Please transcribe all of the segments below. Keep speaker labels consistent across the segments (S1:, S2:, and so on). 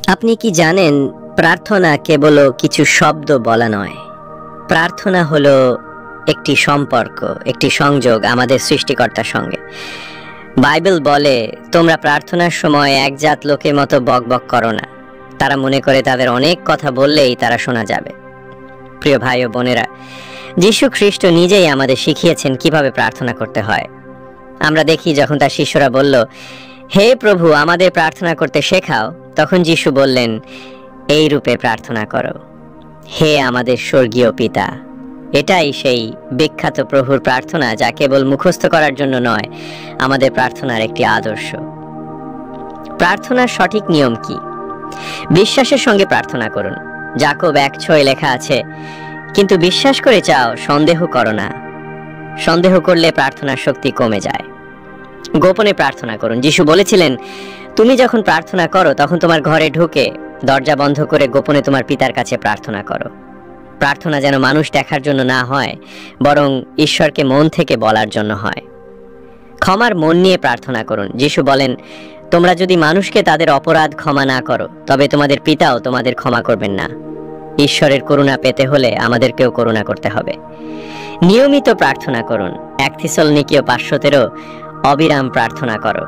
S1: আপনি কি জানেন, প্রার্থনা কেবল কিছু শব্দ বলা নয়। প্রার্থনা হলো একটি সম্পর্ক, একটি সংযোগ আমাদের সৃষ্টিকর্তার সঙ্গে। বাইবেল বলে, তোমরা প্রার্থনার সময় একজাত লোকের মতো বকবক করো না। তারা মনে করে তাদের অনেক কথা বললেই তারা শোনা যাবে। প্রিয় ভাই ও বোনেরা, যীশু খ্রিস্ট নিজেই আমাদের শিখিয়েছেন কিভাবে প্রার্থনা করতে হয়। আমরা দেখি যখন তার শিষ্যরা বলল, হে প্রভু, আমাদের প্রার্থনা করতে শেখাও, তখন যীশু বললেন, এই রূপে প্রার্থনা করো, হে আমাদের স্বর্গীয় পিতা। এটাই সেই বিখ্যাত প্রভুর প্রার্থনা, যা কেবল মুখস্থ করার জন্য নয়, আমাদের প্রার্থনার একটি আদর্শ। প্রার্থনার সঠিক নিয়ম কি? বিশ্বাসের সঙ্গে প্রার্থনা করুন। যাকব 1:6 লেখা আছে, কিন্তু বিশ্বাস করে চাও, সন্দেহ করো না। সন্দেহ করলে প্রার্থনার শক্তি কমে যায়। গোপনে প্রার্থনা করুন। যীশু বলেছিলেন, তুমি যখন প্রার্থনা করো তখন তোমার ঘরে ঢুকে দরজা বন্ধ করে গোপনে তোমার পিতার কাছে প্রার্থনা করো। প্রার্থনা যেন মানুষ দেখার জন্য না হয়, বরং ঈশ্বরকে মন থেকে বলার জন্য হয়। ক্ষমার মন নিয়ে প্রার্থনা করুন। যীশু বলেন, তোমরা যদি মানুষকে তাদের অপরাধ ক্ষমা না করো, তবে তোমাদের পিতাও তোমাদের ক্ষমা করবেন না। ঈশ্বরের করুণা পেতে হলে আমাদেরকেও করুণা করতে হবে। নিয়মিত প্রার্থনা করুন। 1 থেসলোনিকীয় 5:13, অবিরাম প্রার্থনা করো।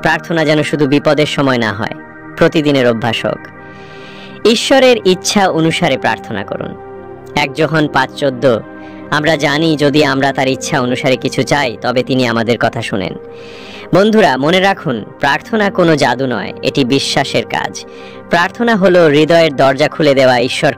S1: প্রার্থনা যেন শুধু বিপদের সময় না হয়, প্রতিদিনের অভ্যাস হোক। ঈশ্বরের ইচ্ছা অনুসারে প্রার্থনা করুন। 1 যোহন 5:14, আমরা জানি যদি আমরা তার ইচ্ছা অনুসারে কিছু চাই, তবে তিনি আমাদের কথা শুনেন। বন্ধুরা, মনে রাখুন, প্রার্থনা কোনো জাদু নয়, এটি বিশ্বাসের কাজ। প্রার্থনা হলো হৃদয়ের দরজা খুলে দেওয়া ঈশ্বর